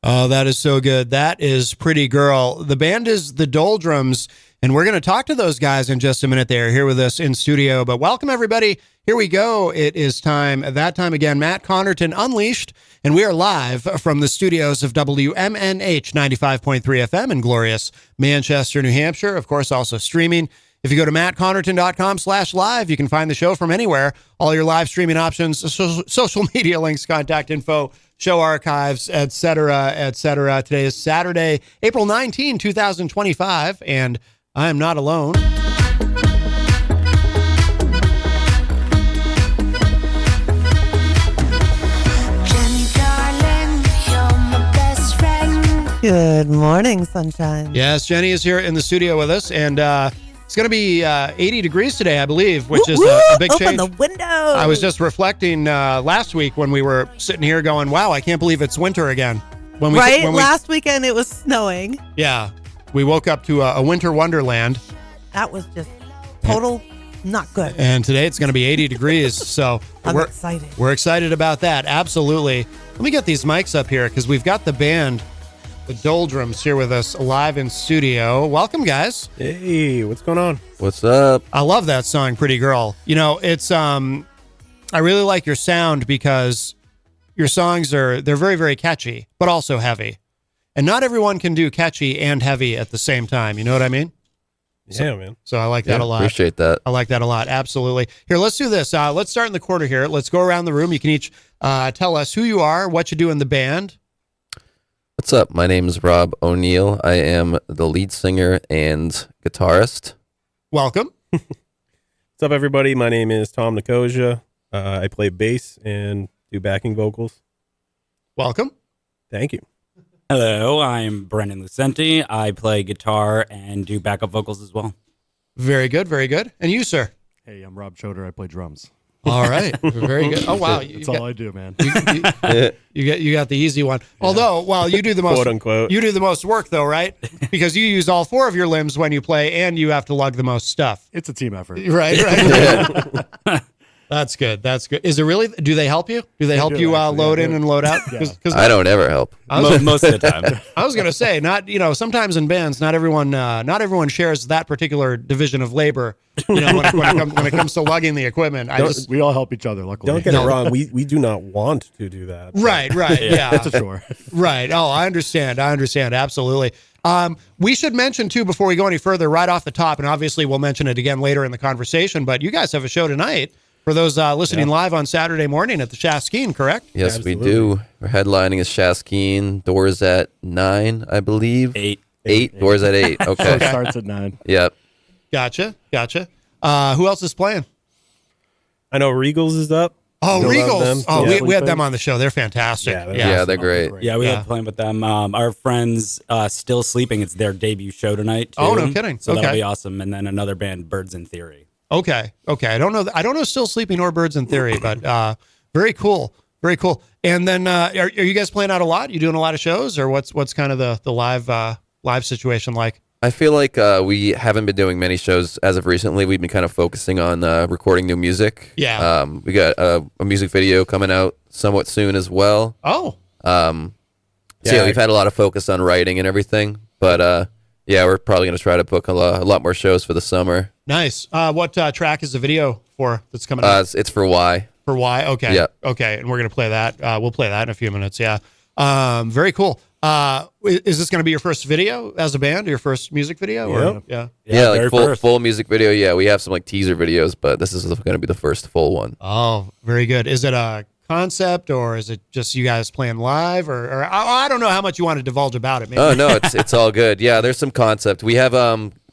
Oh, that is so good. That is Pretty Girl. The band is the Doldrums, and we're going to talk to those guys in just a minute. They're here with us in studio, but welcome everybody. Here we go. It is time, that time again, Matt Connarton Unleashed, and we are live from the studios of WMNH 95.3 FM in glorious Manchester, New Hampshire. Of course, also streaming. If you go to mattconnerton.com/live, you can find the show from anywhere. All your live streaming options, social media links, contact info, show archives, etc., etc. Today is Saturday, April 19, 2025, and I am not alone. Good morning, sunshine. Yes, Jenny is here in the studio with us, and it's going to be 80 degrees today, I believe, which is a big change. Open the window. I was just reflecting last week when we were sitting here going, wow, I can't believe it's winter again. Last weekend it was snowing. Yeah, we woke up to a winter wonderland. That was just total not good. And today it's going to be 80 degrees, so we're excited. We're excited about that, absolutely. Let me get these mics up here because we've got the band, the Doldrums, here with us live in studio. Welcome, guys. Hey, what's going on? What's up? I love that song, Pretty Girl. You know, it's I really like your sound because your songs they're very, very catchy, but also heavy. And not everyone can do catchy and heavy at the same time. You know what I mean? Yeah, man. So I like that a lot. Appreciate that. I like that a lot. Absolutely. Here, let's do this. Let's start in the quarter here. Let's go around the room. You can each tell us who you are, what you do in the band. What's up? My name is Rob O'Neill. I am the lead singer and guitarist. Welcome. What's up, everybody? My name is Tom Nicosia. I play bass and do backing vocals. Welcome. Thank you. Hello, I'm Brendan Lucenti. I play guitar and do backup vocals as well. Very good, very good. And you, sir? Hey, I'm Rob Choder. I play drums. All right, very good. Oh wow, That's all I do, man. You got the easy one. Yeah. Although, you do the most quote unquote. You do the most work though, right? Because you use all four of your limbs when you play, and you have to lug the most stuff. It's a team effort, right? That's good. That's good. Is it really? Do they help you? Do they help you load in and load out? Yeah. I don't ever help. Most of the time. I was gonna say, sometimes in bands, not everyone shares that particular division of labor. When it comes to lugging the equipment, we all help each other. Luckily, don't get it wrong. We do not want to do that. Right. Yeah, it's a chore. Right. Oh, I understand. Absolutely. We should mention too, before we go any further, right off the top, and obviously we'll mention it again later in the conversation, but you guys have a show tonight for those listening live on Saturday morning at the Shaskeen, correct? Yes, Absolutely. We do. We're headlining is Shaskeen. Doors at 9, I believe. 8. 8. Doors at 8. Okay. So it starts at 9. Yep. Gotcha. Who else is playing? I know Regals is up. Oh, Regals. Oh, yeah. we had them on the show. They're fantastic. Yeah, they're great. Yeah, we had playing with them. Our friends Still Sleeping. It's their debut show tonight, too. Oh, no kidding. So that'll be awesome. And then another band, Birds in Theory. Okay. I don't know Still Sleeping or Birds in Theory, but very cool. And then are you guys playing out a lot? You doing a lot of shows, or what's kind of the live situation like? I feel like we haven't been doing many shows as of recently. We've been kind of focusing on recording new music. Yeah. We got a music video coming out somewhat soon as well. Oh. We've had a lot of focus on writing and everything, but we're probably going to try to book a lot more shows for the summer. Nice. What track is the video for that's coming out? It's for Y. For Y? Okay. Yeah. Okay, and we're going to play that. We'll play that in a few minutes, yeah. Very cool. Is this going to be your first video as a band, your first music video? Yep. Yeah, like full music video. Yeah, we have some like teaser videos, but this is going to be the first full one. Oh, very good. Is it a concept, or is it just you guys playing live, or I don't know how much you want to divulge about it. Maybe. Oh no, it's all good. Yeah, there's some concept. We have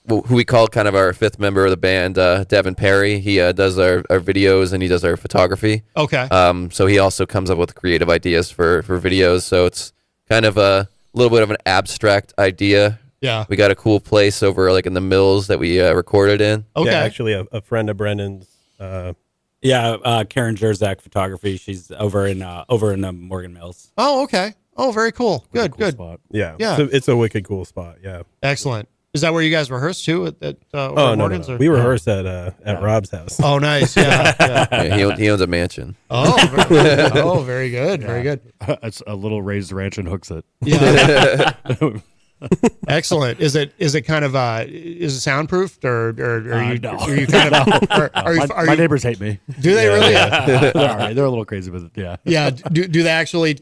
who we call kind of our fifth member of the band, Devin Perry. He does our videos and he does our photography. Okay. So he also comes up with creative ideas for videos. So it's kind of a little bit of an abstract idea. Yeah. We got a cool place over like in the Mills that we recorded in. Okay. Yeah, actually a friend of Brendan's. Karen Jerzak Photography. She's over in the Morgan Mills. Oh, okay. Oh, very cool. Good. Spot. Yeah. It's a wicked cool spot. Yeah. Excellent. Is that where you guys rehearse too at Oh no, Morgan's? no. Or? We rehearse at Rob's house. Oh, nice. Yeah. yeah. Yeah, he owns a mansion. Very good. Very good. It's a little raised ranch and hooks it. Yeah. Excellent. Is it kind of is it soundproofed or are you No. are you kind of My neighbors hate me. do they really? They're all right. They're a little crazy, but yeah. Yeah. Do they actually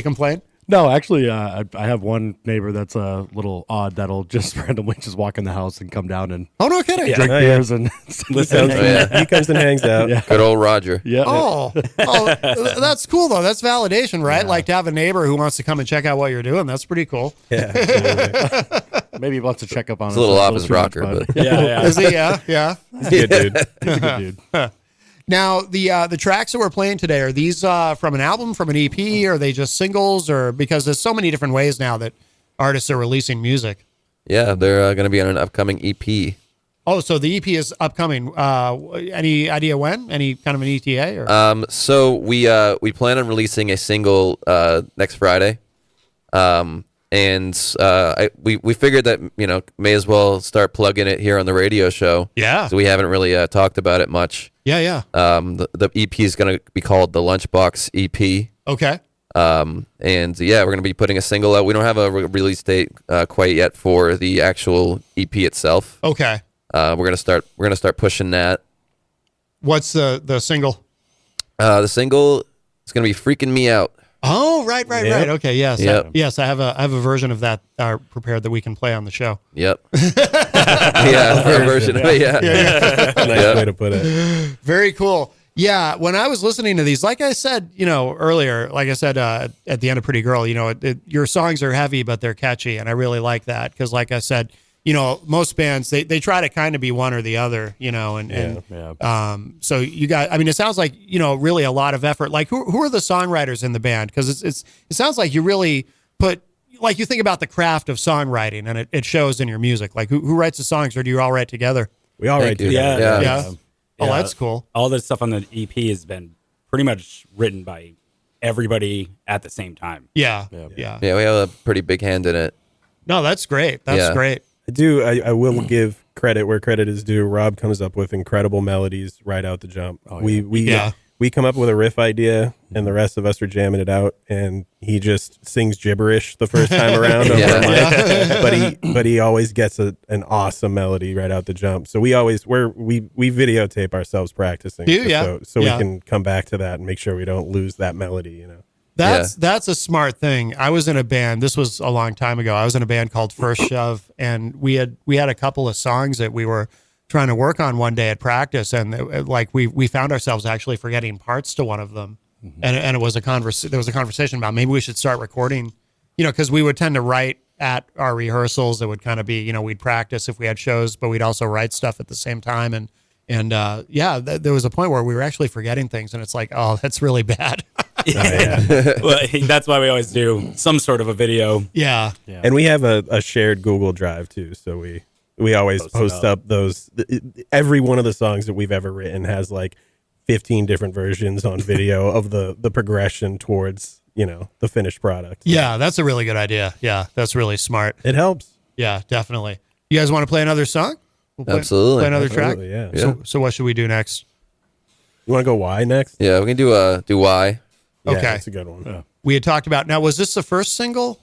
complain? No, actually, I have one neighbor that's a little odd that'll just randomly just walk in the house and come down and Oh, no kidding. drink Oh, yeah. beers and Listen, Oh, yeah. he comes and hangs out. Yeah. Good old Roger. yeah. Oh, that's cool though. That's validation, right? Like to have a neighbor who wants to come and check out what you're doing. That's pretty cool. Yeah, absolutely. Maybe he wants to check up on us. It's a little a office too much, rocker, but Yeah. Is he? Yeah. He's a good dude. he's a good dude. Now the tracks that we're playing today, are these from an album, from an EP, or are they just singles, or because there's so many different ways now that artists are releasing music. Yeah, they're going to be on an upcoming EP. Oh, so the EP is upcoming. Any idea when? Any kind of an ETA? Or? So we plan on releasing a single next Friday, and we figured that may as well start plugging it here on the radio show. Yeah. So we haven't really talked about it much. Yeah. The EP is going to be called the Lunchbox EP. Okay. And yeah, we're going to be putting a single out. We don't have a release date quite yet for the actual EP itself. Okay. We're going to start pushing that. What's the single? The single is going to be Freaking Me Out. Oh, right. Okay, yes. Yep. Yes, I have a version of that prepared that we can play on the show. Yep. Yeah, for a version. Yeah. Nice way to put it. Very cool. Yeah, when I was listening to these, like I said, earlier, like I said at the end of Pretty Girl, your songs are heavy, but they're catchy, and I really like that because, like I said, most bands they try to kind of be one or the other, so you got. I mean, it sounds like really a lot of effort. Like who are the songwriters in the band? Because it sounds like you really put. Like you think about the craft of songwriting, and it shows in your music. Like who writes the songs, or do you all write together? We all write Thank you. together. Yeah. Oh, that's cool. All the stuff on the EP has been pretty much written by everybody at the same time. Yeah. Yeah, we have a pretty big hand in it. No, that's great. That's Yeah. great. I will give credit where credit is due. Rob comes up with incredible melodies right out the jump. We come up with a riff idea, and the rest of us are jamming it out, and he just sings gibberish the first time around. Over Yeah. mic. But he always gets an awesome melody right out the jump. So we videotape ourselves practicing, Do you? Yeah. so Yeah. we can come back to that and make sure we don't lose that melody. That's a smart thing. I was in a band. This was a long time ago. I was in a band called First Shove, and we had a couple of songs that we were trying to work on one day at practice, and we found ourselves actually forgetting parts to one of them, and it was there was a conversation about maybe we should start recording, because we would tend to write at our rehearsals. It would kind of be we'd practice if we had shows, but we'd also write stuff at the same time, and there was a point where we were actually forgetting things, and it's like, oh, that's really bad. Well, that's why we always do some sort of a video. Yeah. And we have a shared Google Drive too, so we always post up those. Every one of the songs that we've ever written has like 15 different versions on video of the progression towards the finished product. Yeah, that's a really good idea. Yeah, that's really smart. It helps. Yeah, definitely. You guys want to play another song? We'll Absolutely. Play another track? Absolutely, yeah. So what should we do next? You want to go Y next? Yeah, we can do Why. Yeah, Okay. that's a good one. Yeah. We had talked about, now was this the first single?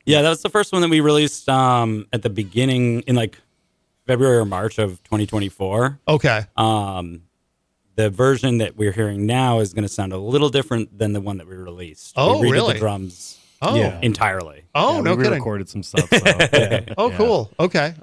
Yeah, that was the first one that we released at the beginning in like February or March of 2024. Okay. The version that we're hearing now is going to sound a little different than the one that we released. Oh, we redid really? the drums Oh. Yeah. entirely. Oh, Yeah, no we kidding. recorded some stuff. So, Oh, cool. Okay.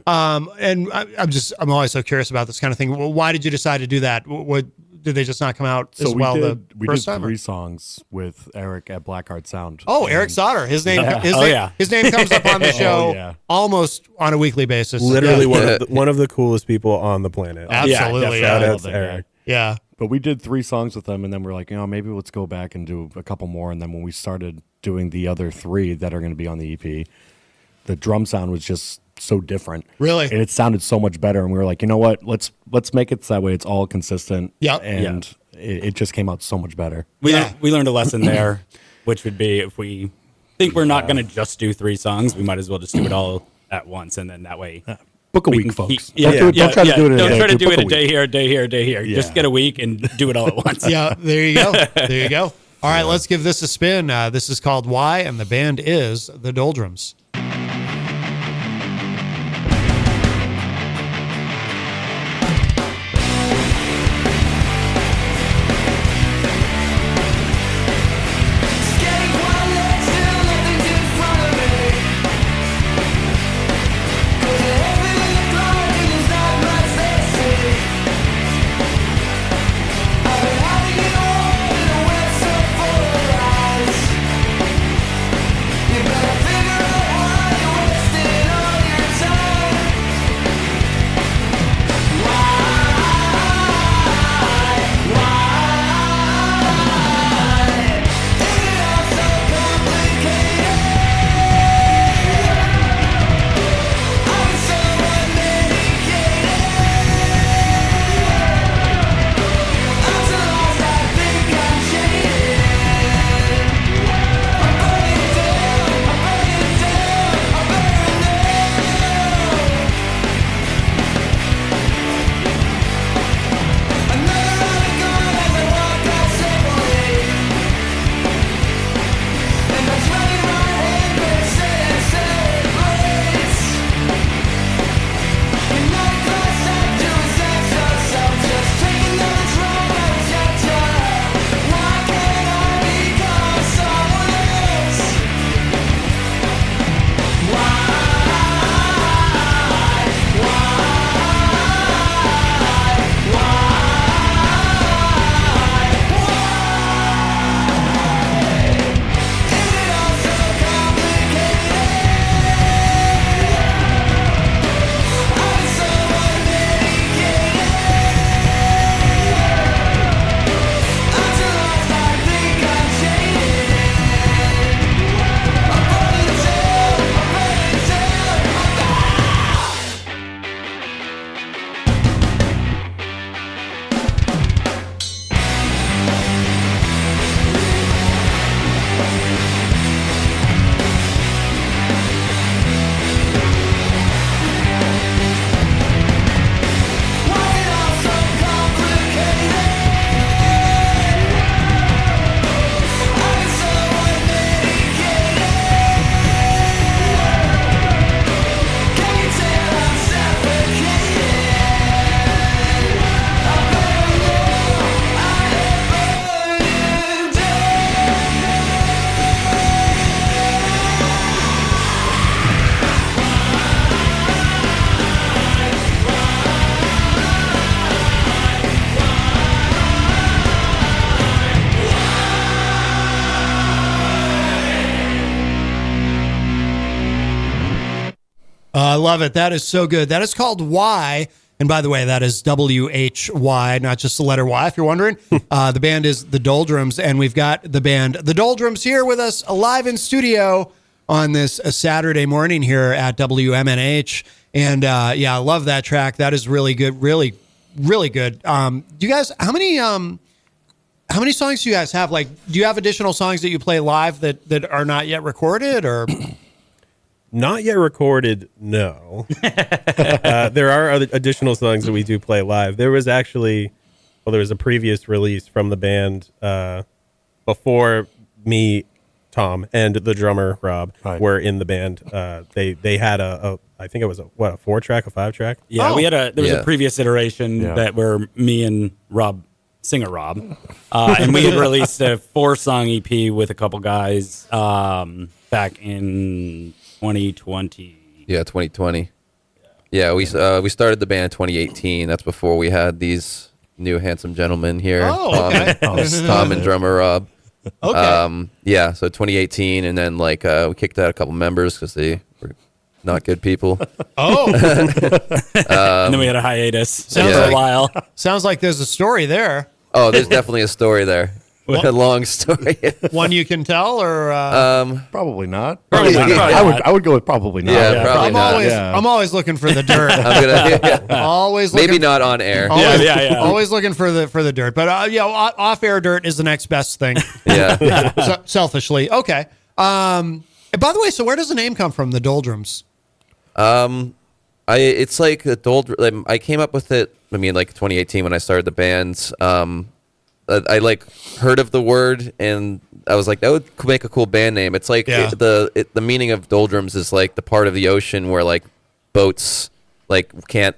And I'm always so curious about this kind of thing. Well, why did you decide to do that? What did they just not come out as well the first time? three songs with Eric at Blackheart Sound. Oh, Eric Sauter. His name. Yeah. His name comes up on the show yeah. almost on a weekly basis. Literally Yeah. one of the coolest people on the planet. Absolutely. Shout Yeah. out to Eric. Yeah. But we did 3 songs with them, and then we're like, maybe let's go back and do a couple more. And then when we started doing the other 3 that are going to be on the EP, the drum sound was just so different. Really? And it sounded so much better. And we were like, you know what? Let's make it so that way it's all consistent. Yep. And it just came out so much better. We learned a lesson there, which would be if we think we're not going to just do 3 songs, we might as well just do it all at once, and then that way. Book a we week, can folks. keep- Don't try to do it in a Don't day. try to do Book it a week. day here, a day here, a day here. Yeah. Just get a week and do it all at once. Yeah, there you go. There you go. All right, let's give this a spin. This is called Why, and the band is the Doldrums. I love it. That is so good. That is called Why. And by the way, that is WHY, not just the letter Y, if you're wondering. The band is the Doldrums, and we've got the band the Doldrums here with us live in studio on this Saturday morning here at WMNH. And yeah, I love that track. That is really good. Really, really good. Do you guys, how many songs do you guys have? Like, do you have additional songs that you play live that are not yet recorded, or? Not yet recorded, no. There are other additional songs that we do play live. There was actually, there was a previous release from the band before me, Tom, and the drummer, Rob, were in the band. They had I think it was a 4-track, a 5-track? Yeah, there was a previous iteration that where me and Rob, singer Rob, and we had released a 4-song EP with a couple guys back in 2020. Yeah, 2020. Yeah, we started the band in 2018. That's before we had these new handsome gentlemen here. Oh, okay. Tom and drummer Rob. Okay. Yeah, so 2018, and then we kicked out a couple members because they were not good people. Oh. And then we had a hiatus for like- a while. Sounds like there's a story there. Oh, there's definitely a story there. A long story. One you can tell, or Probably not. Probably not. I would go with probably not. Yeah, probably not. I'm always looking for the dirt. I'm gonna always looking, maybe not on air. Always, Yeah. always looking for the dirt, but off air dirt is the next best thing. Yeah. Selfishly, okay. By the way, so where does the name come from? The Doldrums. It's like the Doldrums. I came up with it. I mean, like 2018 when I started the band. I like heard of the word and I was like, that would make a cool band name. It's like the meaning of Doldrums is like the part of the ocean where like boats like can't.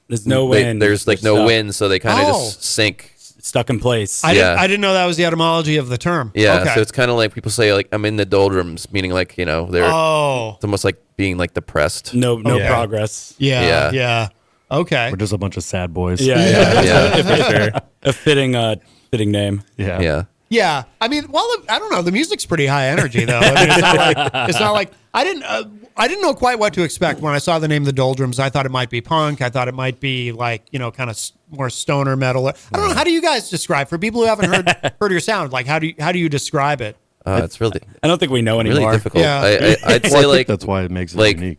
There's no wind. There's like no wind, so they kind of just sink. Stuck in place. I didn't know that was the etymology of the term. Yeah, okay. so it's kind of like people say like I'm in the doldrums, meaning like they're it's almost like being like depressed. No progress. Yeah. Okay. We're just a bunch of sad boys. Yeah. A fitting name. Yeah. Yeah, I mean, well, I don't know. The music's pretty high energy, though. I mean, it's not like I didn't know quite what to expect when I saw the name the Doldrums. I thought it might be punk. I thought it might be like kind of more stoner metal. I don't know. How do you guys describe for people who haven't heard your sound? Like, how do you describe it? It's really. I don't think we know anymore. Really difficult. Yeah. I'd say like that's why it makes it like unique.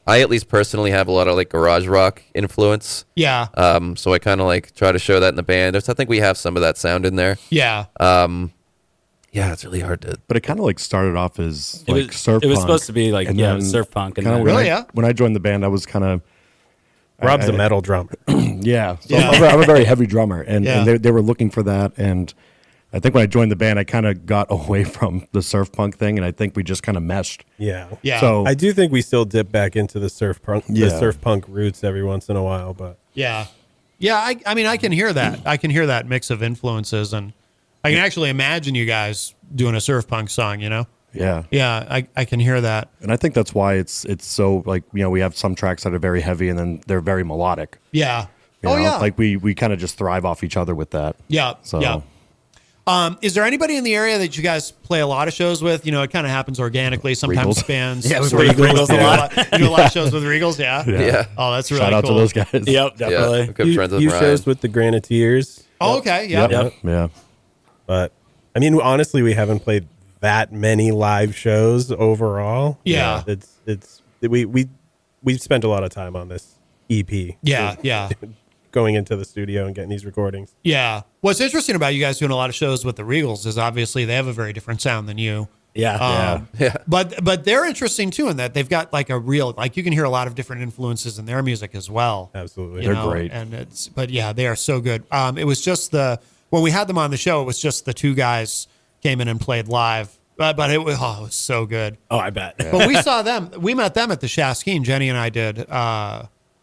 I at least personally have a lot of like garage rock influence. Yeah. So I kind of like try to show that in the band. I think we have some of that sound in there. Yeah. Yeah, it's really hard to. But it kind of like started off as like surf. It was punk, supposed to be like and then surf punk, and kinda then when when I joined the band, I was kind of Rob's a metal drummer. So I'm a very heavy drummer, and they were looking for that. And I think when I joined the band, I kind of got away from the surf punk thing, and I think we just kind of meshed. Yeah. So I do think we still dip back into the surf punk roots every once in a while, but yeah. I mean, I can hear that. I can hear that mix of influences, and I can actually imagine you guys doing a surf punk song. Yeah. I can hear that. And I think that's why it's so like, we have some tracks that are very heavy and then they're very melodic. Yeah. You know? Like we kind of just thrive off each other with that. Yeah. So yeah. Is there anybody in the area that you guys play a lot of shows with? It kind of happens organically. Sometimes Regals. bands. Yeah, we sort of play Regals a lot. You do a lot of shows with Regals, yeah? Yeah. Oh, that's really shout out cool. to those guys. Yep, definitely. Yeah, good friends with you Ryan. shows with the Graniteers. Oh, okay. Yeah. Yep. Yeah. But I mean, honestly, we haven't played that many live shows overall. Yeah. We've spent a lot of time on this EP. Yeah. Going into the studio and getting these recordings. Yeah. What's interesting about you guys doing a lot of shows with the Regals is obviously they have a very different sound than you. Yeah. But they're interesting too in that they've got like a real, like you can hear a lot of different influences in their music as well. Absolutely. you They're know, great. And they are so good. It was just when we had them on the show, it was just the two guys came in and played live. But it was so good. Oh, I bet. But we met them at the Shaskeen. Jenny and I did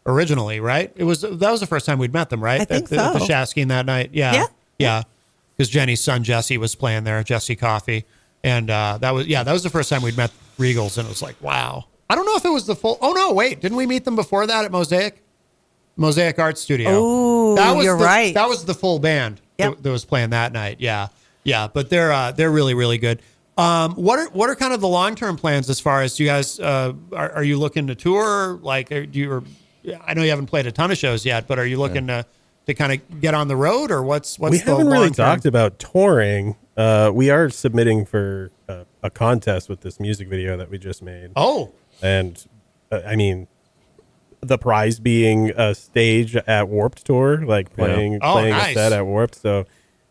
originally, right? That was the first time we'd met them, right? I think at the so. Shaskeen that night. Yeah. Because Jenny's son Jesse was playing there, Jesse Coffey, and that was the first time we'd met Regals, and it was like, wow. I don't know if it was the full. Oh no, wait, didn't we meet them before that at Mosaic Art Studio? Oh, you're right. That was the full band that was playing that night. Yeah. But they're really, really good. What are kind of the long-term plans as far as you guys are you looking to tour? Like, I know you haven't played a ton of shows yet, but are you looking to kind of get on the road, or what's we haven't the really long-term? talked about touring. We are submitting for a contest with this music video that we just made. Oh, And I mean, the prize being a stage at Warped Tour, like playing nice. a set at Warped. So,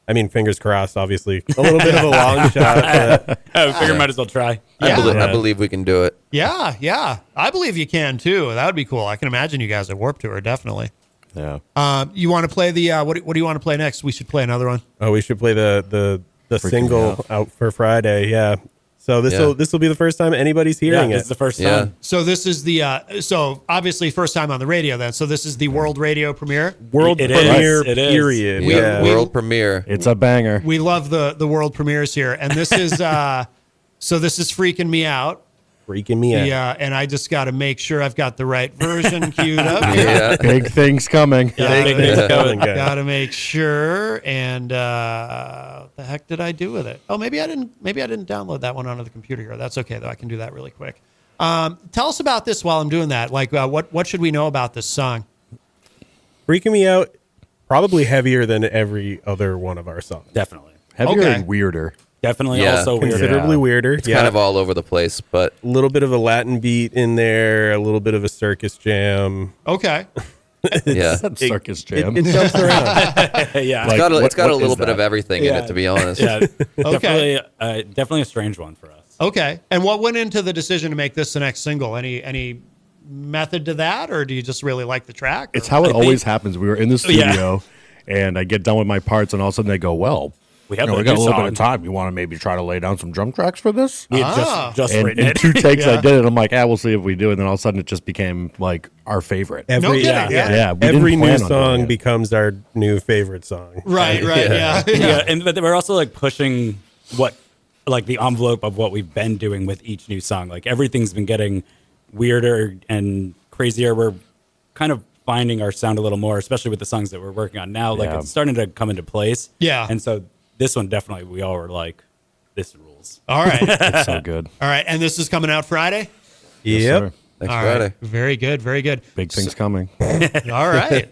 I mean, fingers crossed, obviously. A little bit of a long shot. But I figure might as well try. I believe we can do it. yeah. I believe you can too. That would be cool. I can imagine you guys at Warped Tour, definitely. Yeah. You want to play the what do you want to play next? We should play another one. oh, we should play the Freaking single out for Friday. Yeah. So this will be the first time anybody's hearing It's it. the first Yeah. time. So this is so obviously first time on the radio then. So this is the world radio premiere. World It premiere is. It is. period. We- yeah. World premiere. It's a banger. We love the world premieres here, and this is so this is freaking me out. Freaking me out. Yeah, and I just got to make sure I've got the right version queued up. Here. Yeah. Big things coming. Big things coming. Got to make sure. And what the heck did I do with it? Oh, maybe I didn't download that one onto the computer here. That's okay though. I can do that really quick. Tell us about this while I'm doing that. Like, what should we know about this song? Freaking me out. Probably heavier than every other one of our songs. Definitely. Heavier Okay. and weirder. Definitely Yeah. also weird. Considerably weirder. It's kind of all over the place, but a little bit of a Latin beat in there, a little bit of a circus jam. Okay. Yeah. That's circus jam. It jumps around. Yeah, Like, It's got what a little is bit of that? everything in it, to be honest. yeah, Okay. definitely a strange one for us. Okay. And what went into the decision to make this the next single? Any method to that, or do you just really like the track? It's how it always happens. We were in the studio, and I get done with my parts, and all of a sudden they go, "Well, We have we a got a new little song. bit of time. You want to maybe try to lay down some drum tracks for this?" We had just And written in it. 2 takes, Yeah. I did it. I'm like, we'll see if we do. And then all of a sudden, it just became like our favorite. No kidding, yeah. Yeah, we didn't Every new plan on doing song it. becomes our new favorite song. Right, yeah. And but we're also like pushing the envelope of what we've been doing with each new song. Like everything's been getting weirder and crazier. We're kind of finding our sound a little more, especially with the songs that we're working on now. Like Yeah. it's starting to come into place. Yeah. And so this one definitely we all were like, this rules. All right. It's so good. All right. And this is coming out Friday? Yes, Yep. sir. Next All Friday. right. Very good. Very good. Big things coming. All right.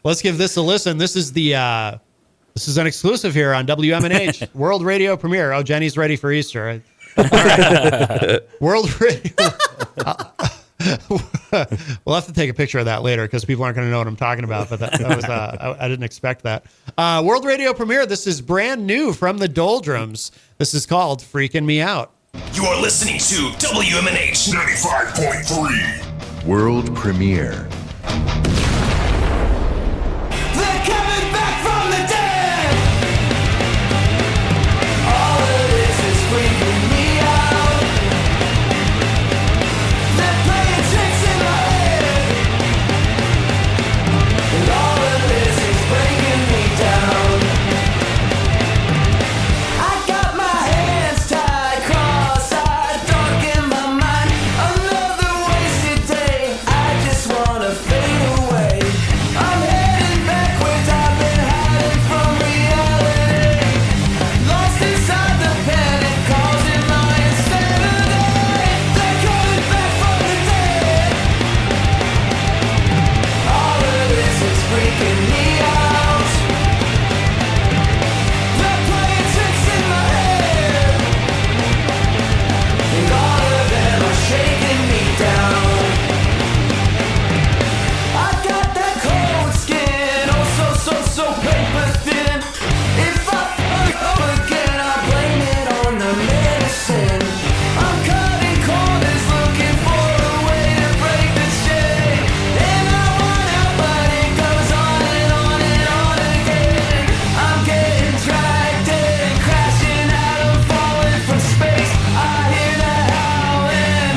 Let's give this a listen. This is this is an exclusive here on WMNH World Radio Premiere. Oh, Jenny's ready for Easter. All right. World Radio. We'll have to take a picture of that later because people aren't going to know what I'm talking about. But that was I didn't expect that. World Radio Premiere. This is brand new from the Doldrums. This is called "Freaking Me Out." You are listening to WMNH 95.3. World premiere. They're coming back from the dead. All of this is freaking me out. They're playing tricks in my head, and all of this is breaking me down. I got my hands tied, cross-eyed, dark in my mind. Another wasted day. I just wanna fade away. I'm heading backwards. I've been hiding from reality, lost inside the panic, causing my insanity. They're coming back from the dead. All of this is freaking me out. They're playing tricks in my head, and all of them are shaking me down. I got that cold skin, oh so paper thin. If I fuck up again, I blame it on the medicine. I'm cutting corners, looking for a way to break the chain. And I want out, but it goes on and on and on again. I'm getting dragged in, crashing out, I'm falling from space. I hear the howling.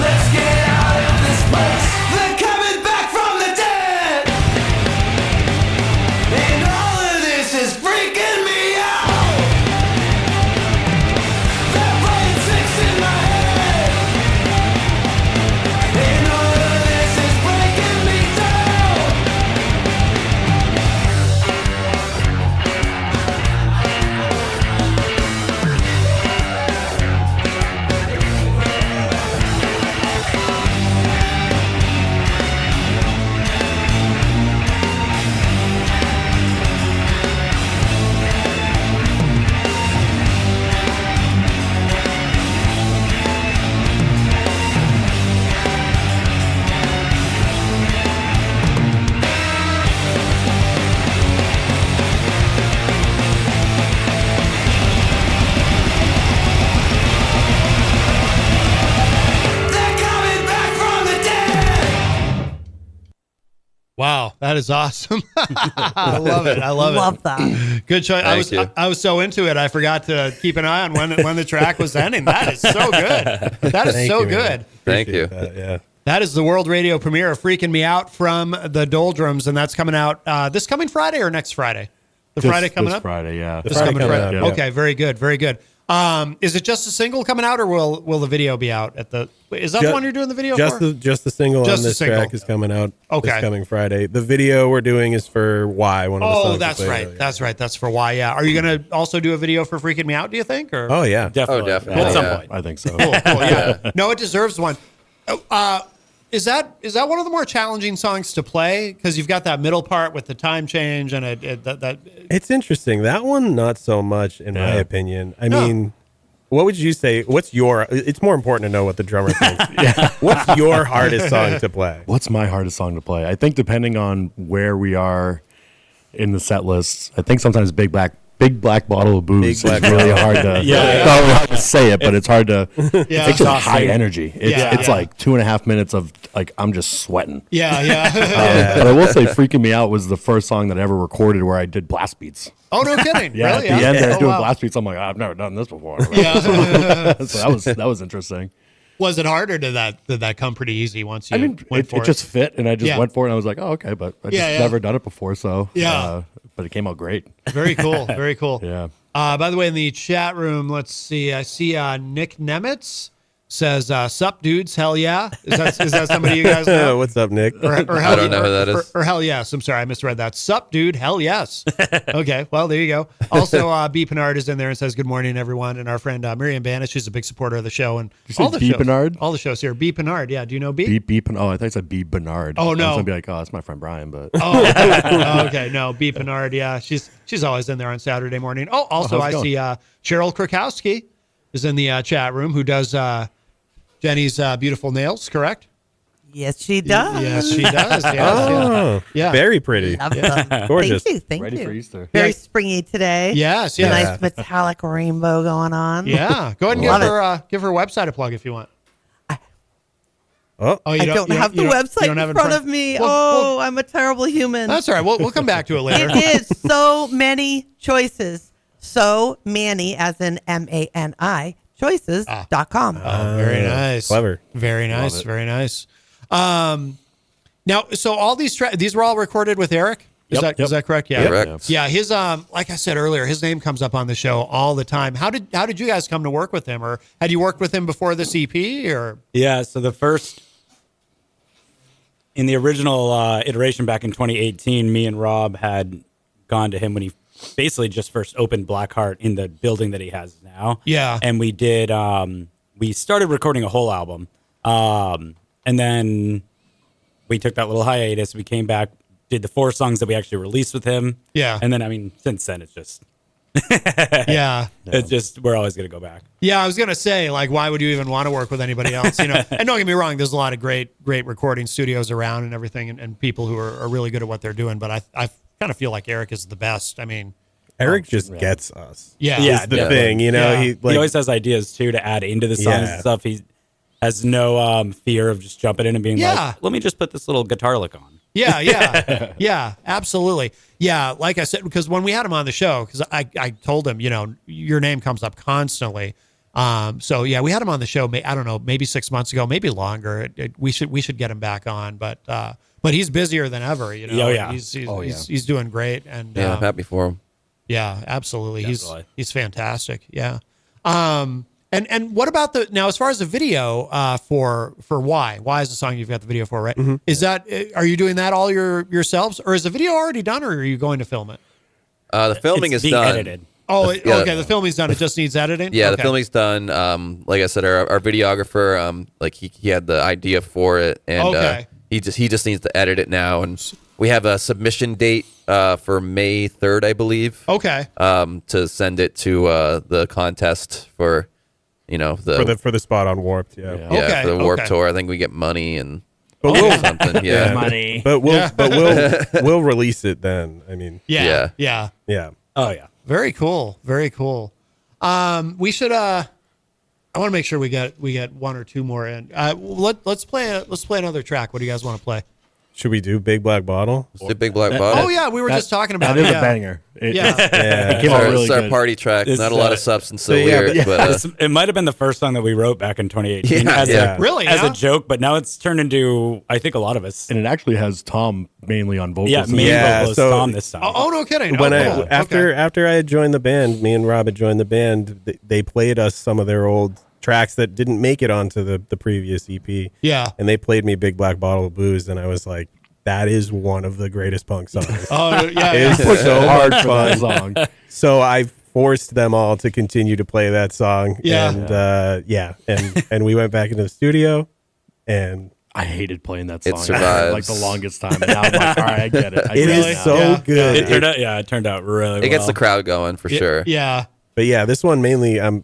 Let's get out of this place. They're coming back from the dead, and all of this is freaking me out. They're playing tricks in my head, and all of this is breaking me down. They're coming back from the dead. Wow, that is awesome. I love it. I love it. Love that. Good choice. Thank you. I was so into it, I forgot to keep an eye on when the track was ending. That is so good. That is Thank so you, man. good. Thank you. Yeah. That is the world radio premiere of "Freaking Me Out" from the Doldrums, and that's coming out this coming Friday or next Friday? The Friday coming this up. Friday, yeah. This Friday coming coming Friday. up, yeah. Okay, very good, very good. Is it just a single coming out, or will the video be out at the? Is that the one you're doing the video for? Just the single Just on the this single. track is coming out Okay. this coming Friday. The video we're doing is for Why, one of the songs. Oh, we that's played right. earlier. That's right. That's for why. Yeah. Are you gonna also do a video for "Freaking Me Out"? Do you think? Or Oh yeah. Definitely. Oh, definitely, At some yeah. point. I think so. Cool, yeah. No, it deserves one. Is that one of the more challenging songs to play because you've got that middle part with the time change and that It's interesting. That one, not so much, in my Yeah. opinion. I No. mean, What would you say? What's your? It's more important to know what the drummer thinks. What's your hardest song to play? What's my hardest song to play? I think depending on where we are in the set list, I think sometimes Big Black Bottle of Booze is really hard to. Yeah. Not really hard to say it, but it's hard to. It's just high Exhausting. energy. It's like 2.5 minutes of like I'm just sweating. Yeah. But I will say, freaking me out was the first song that I ever recorded where I did blast beats. Oh, no kidding. Yeah, Really? at the end they're Oh, doing wow. blast beats. I'm like, I've never done this before. Yeah. So that was interesting. Was it hard, or did that come pretty easy once you I mean, went for it just fit, and I just Yeah. went for it. And I was like, oh, okay, but I just never done it before, so Yeah. but it came out great. Very cool. Very cool. Yeah. By the way, in the chat room, let's see. I see Nick Nemitz says, "Sup, dudes? Hell yeah!" Is that somebody you guys know? What's up, Nick? Or I don't know who that is. Or hell yes. I'm sorry, I misread that. Sup, dude? Hell yes. Okay, well, there you go. Also, B. Pinard is in there and says, good morning, everyone. And our friend Miriam Banish, she's a big supporter of the show. And you say all the B. shows. Pinard? All the shows here. B. Pinard, yeah. Do you know B? Oh, I thought you said B. Bernard. Oh, I was no. gonna be like, oh, that's my friend Brian, but Oh, okay. Okay. No, B. Pinard, yeah. She's always in there on Saturday morning. Oh, also, how's it I see Cheryl Krakowski is in the chat room, who does Jenny's beautiful nails, correct? Yes, she does. Yes, she does. Yes, Oh, yeah. very pretty. Love them. Gorgeous. Thank ready you. for Easter. Very springy today. Yes, A yes. nice metallic rainbow going on. Yeah. Go ahead and give her website a plug if you want. Oh, Oh, I don't have the website in front of me. Well, I'm a terrible human. that's all right. We'll come back to it later. It is so many choices. So many, as in MANI, choices.com. Oh, very nice. clever. Very nice. Very nice. Now, so all these these were all recorded with Eric? Is that correct? Yeah. Correct. Yeah, his like I said earlier, his name comes up on the show all the time. How did you guys come to work with him, or had you worked with him before this EP, or? Yeah, so the first, in the original iteration back in 2018, me and Rob had gone to him when he basically just first opened Blackheart in the building that he has now. Yeah. And we did, we started recording a whole album. And then we took that little hiatus. We came back, did the 4 songs that we actually released with him. Yeah. And then, I mean, since then, it's just, Yeah. it's just, we're always going to go back. Yeah, I was gonna say, like, why would you even want to work with anybody else? You know, and don't get me wrong, there's a lot of great recording studios around and everything, and people who are really good at what they're doing. But I kind of feel like Eric is the best. I mean, Eric just gets us. yeah, Yeah, Is the thing, you know. Yeah. He like He always has ideas too to add into the songs Yeah. and stuff. He has no fear of just jumping in and being Yeah. like, let me just put this little guitar lick on. yeah, absolutely. Yeah, like I said, because when we had him on the show, because I told him, you know, your name comes up constantly. So yeah, we had him on the show. I don't know, maybe 6 months ago, maybe longer. We should get him back on, but he's busier than ever. You know, Oh, yeah. He's doing great, and Yeah, I'm happy for him. yeah, absolutely. Definitely. He's fantastic. Yeah. And what about now as far as the video for Why is the song you've got the video for, right? Mm-hmm. Is that are you doing that all yourselves, or is the video already done, or are you going to film it? The filming It's is being done. edited. Oh, Yeah. okay. The filming's done. It just needs editing. Yeah, Okay. the filming's done. Like I said, our videographer, like he had the idea for it, and Okay. he just needs to edit it now. And we have a submission date for May 3rd, I believe. Okay. To send it to the contest for, you know, for the spot on Warped. Yeah. Okay, for the Warped okay. Tour. I think we get money and But we'll something. Yeah. Money. but we'll release it then. I mean, Yeah. Yeah. yeah. Oh, yeah. Very cool. Very cool. We should. I want to make sure we get one or two more in. Let's play another track. What do you guys want to play? Should we do Big Black Bottle? The Big Black Bottle. Oh yeah, we were just talking about That it. is Yeah. a banger. Yeah. It came out really it's our good. party track. It's, Not a lot of substance, so yeah, weird. But It might have been the first song that we wrote back in 2018 Yeah, as, yeah. Really? as Yeah? a joke, but now it's turned into, I think, a lot of us. And it actually has Tom mainly on vocals. Yeah, in main it. Yeah, vocalist so- Tom this time. Oh no, kidding. When Oh, I cool. after I had joined the band, me and Rob had joined the band. They played us some of their old tracks that didn't make it onto the previous EP. Yeah. And they played me Big Black Bottle of Booze, and I was like, that is one of the greatest punk songs. Oh yeah. It's yeah. so Hard hard for that fun. song. So I forced them all to continue to play that song. Yeah. And and we went back into the studio, and I hated playing that It song survives. like the longest time. And now I'm like, all right, I get it. I it get is it now. so Yeah. good. It turned out really well. it gets the crowd going for sure. Yeah. But yeah, this one mainly, I'm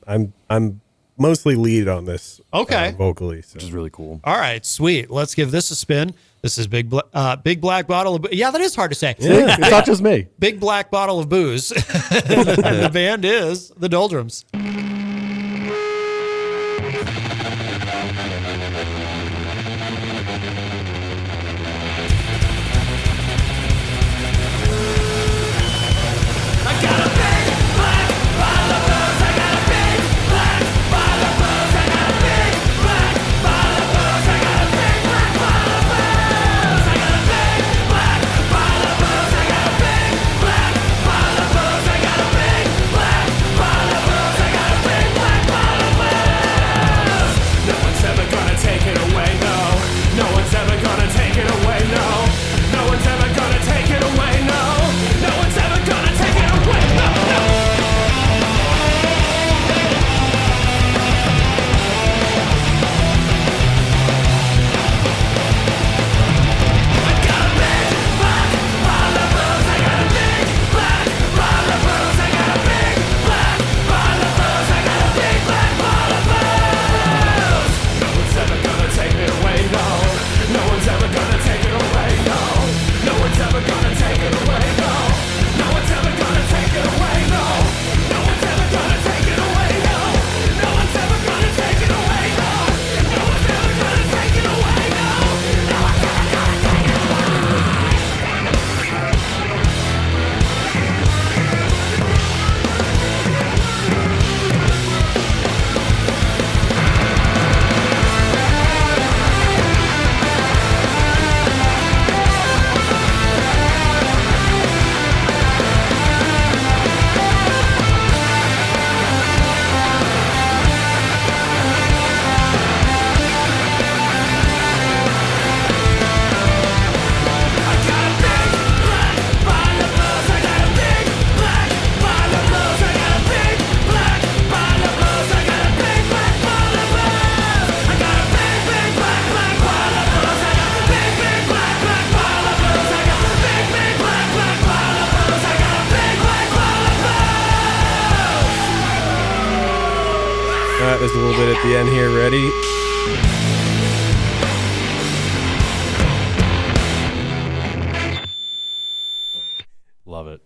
I'm mostly lead on this. Okay. Vocally, so. Which is really cool. All right, sweet. Let's give this a spin. This is Big Black Bottle of... Yeah, that is hard to say. Yeah, it's not just me. Big Black Bottle of Booze. And the band is the Doldrums. There's a little bit at the end here. Ready? Love it.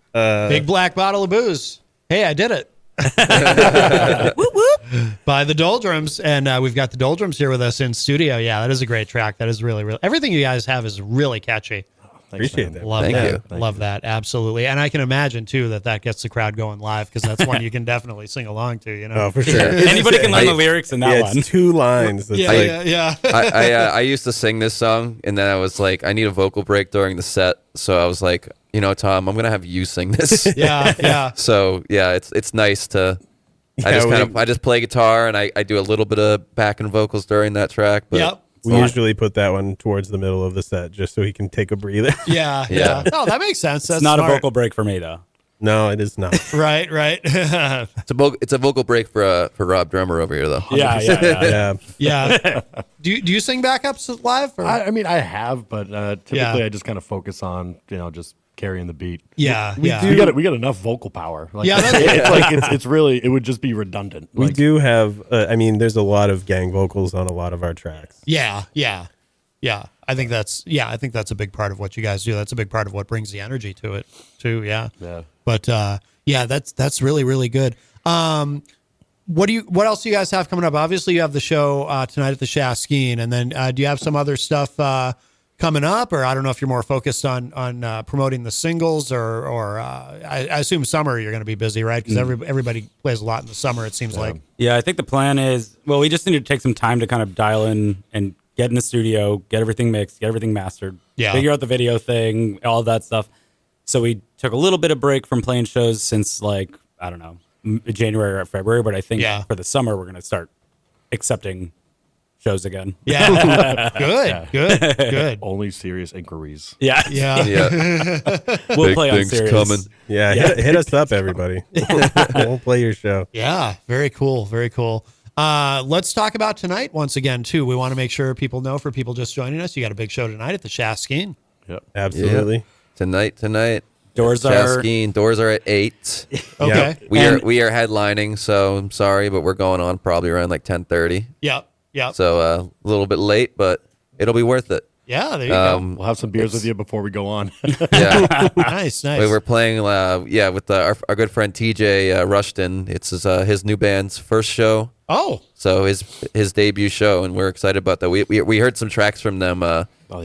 Big Black Bottle of Booze. Hey, I did it. Whoop, whoop. By the Doldrums. And we've got the Doldrums here with us in studio. Yeah, that is a great track. That is really, really... Everything you guys have is really catchy. Appreciate that. Love Thank that. you. Love that. Absolutely. And I can imagine, too, that gets the crowd going live because that's one you can definitely sing along to, you know? Oh, for sure. Anybody can learn the lyrics in that Yeah, one. it's 2 lines. That's Yeah, like, yeah. I used to sing this song, and then I was like, I need a vocal break during the set. So I was like, you know, Tom, I'm gonna have you sing this. Yeah, yeah. So yeah, it's nice to. I just play guitar and I do a little bit of backing vocals during that track. But Yep. We usually put that one towards the middle of the set just so he can take a breather. Yeah, yeah. Yeah. Oh, that makes sense. That's It's not smart. a vocal break for me, though. No, it is not. Right, right. it's a vocal break for Rob Drummer over here, though. Yeah. Yeah. Yeah. Do you sing backups live? Or? I mean, I have, but typically Yeah. I just kind of focus on, just carrying the beat. Yeah, We yeah. we got enough vocal power. Like, Yeah, that's- it's like it's really, it would just be redundant. We Like, do have, I mean, there's a lot of gang vocals on a lot of our tracks. Yeah, yeah, yeah. I think that's a big part of what you guys do. That's a big part of what brings the energy to it, too. Yeah. Yeah. But yeah, that's really, really good. What else do you guys have coming up? Obviously, you have the show tonight at the Shaft Skiing, and then do you have some other stuff coming up? Or I don't know if you're more focused on promoting the singles, or I assume summer you're going to be busy, right? Because everybody plays a lot in the summer. It seems like. Yeah, I think the plan is, well, we just need to take some time to kind of dial in and get in the studio, get everything mixed, get everything mastered, figure out the video thing, all of that stuff. So we took a little bit of break from playing shows since, like, I don't know, January or February, but I think for the summer we're going to start accepting shows again. Yeah. Good. only serious inquiries. Yeah. Yeah. Yeah. We'll Big play on things serious. coming. Yeah, hit us up, everybody. We'll play your show. Yeah, very cool. Very cool. Let's talk about tonight once again, too. We want to make sure people know, for people just joining us, you got a big show tonight at the Shaft Skiing. Yep. Absolutely. Tonight. Doors Doors are at 8. Okay. We are headlining, so I'm sorry, but we're going on probably around like 10:30. Yep. So a little bit late, but it'll be worth it. Yeah, there you go. We'll have some beers with you before we go on. Yeah. Nice. We're playing, with our good friend TJ Rushton. It's his new band's first show. Oh. So his debut show, and we're excited about that. We heard some tracks from them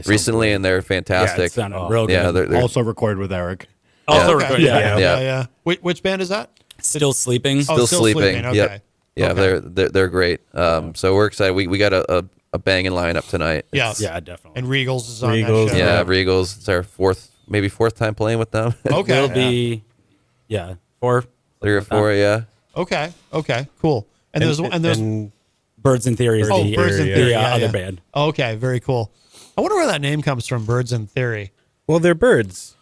recently, and they're fantastic. Yeah, it sounded real good. Yeah, they're Also recorded with Eric. Also, Okay. Yeah. Which band is that? Still sleeping. Still sleeping. Okay. Yep. Yeah, Okay. they're great. So we're excited. We got a banging lineup tonight. Yeah. Yeah, definitely. And Regals is on Regals, that show. Yeah, Regals. It's our fourth time playing with them. Okay. Will be, 4. 3 or 4, yeah. Okay. Cool. And there's Birds in Theory is the, Birds in the Theory, other yeah. band. Okay, very cool. I wonder where that name comes from, Birds in Theory. Well, they're birds.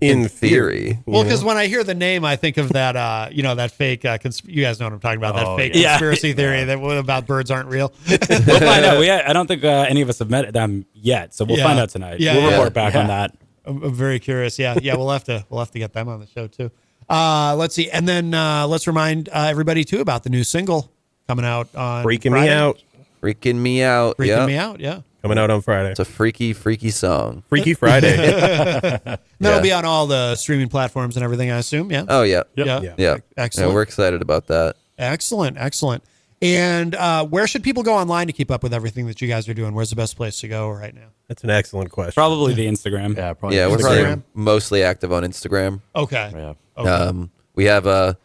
In theory. Well, because when I hear the name, I think of that, that fake. You guys know what I'm talking about. That fake yeah. conspiracy theory that about birds aren't real. We'll find out. I don't think any of us have met them yet, so we'll find out tonight. Yeah, we'll yeah. report back on that. I'm very curious. Yeah, we'll have to get them on the show too. Let's see, and then let's remind everybody too about the new single coming out on Freaking Friday. Me Out. Freaking me out. Freaking Yeah. me out. Yeah, Coming out on Friday. It's a freaky song. Freaky Friday. that'll be on all the streaming platforms and everything, I assume. Yeah. Oh yeah. Yeah. Yeah. Excellent. Yeah, we're excited about that. Excellent. And where should people go online to keep up with everything that you guys are doing? Where's the best place to go right now? That's an excellent question. Probably the Instagram. Yeah, probably. Yeah, we're Instagram? probably mostly active on Instagram. Okay. Yeah. Okay. We have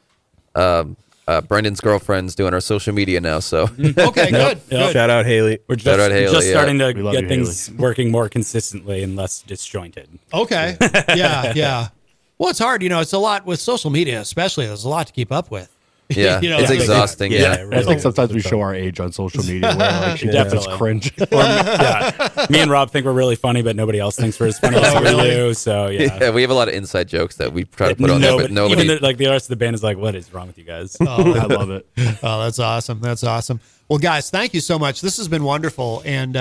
Brendan's girlfriend's doing our social media now, so Okay. Good. Good. Shout out Haley. We're Shout out Haley, just yeah. starting to We love get you, things working more consistently and less disjointed. Okay. Yeah. Well, it's hard. It's a lot with social media, especially. There's a lot to keep up with. yeah, You know, it's like- exhausting. Yeah, I think sometimes we show our age on social media where like she gets us Definitely. cringe. Me and Rob think we're really funny, but nobody else thinks we're as funny as we do. So Yeah, we have a lot of inside jokes that we try to put on there, but nobody. Even the rest of the band is like, "What is wrong with you guys?" I love it. Oh, that's awesome. That's awesome. Well, guys, thank you so much. This has been wonderful. And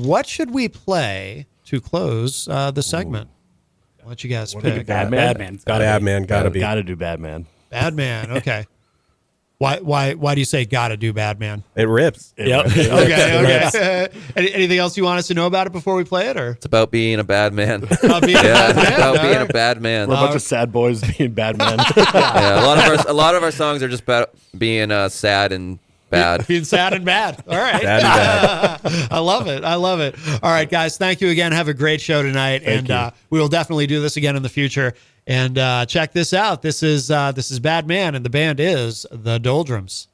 what should we play to close the segment? I'll let you guys pick. Bad Bad man. It's gotta Bad be. man, gotta be. Gotta do Bad Man. Bad Man. Okay. Why do you say gotta do Bad Man? It rips. Yep. Okay. Anything else you want us to know about it before we play it, or It's about being a bad man. about being a Yeah, bad it's man? about All being right. a bad man. We're a bunch of sad boys being bad men. Yeah, a lot of our songs are just about being sad and bad. Being sad and bad. All right. Bad and bad. I love it. All right, guys. Thank you again. Have a great show tonight, and we will definitely do this again in the future. And check this out. This is Bad Man, and the band is the Doldrums.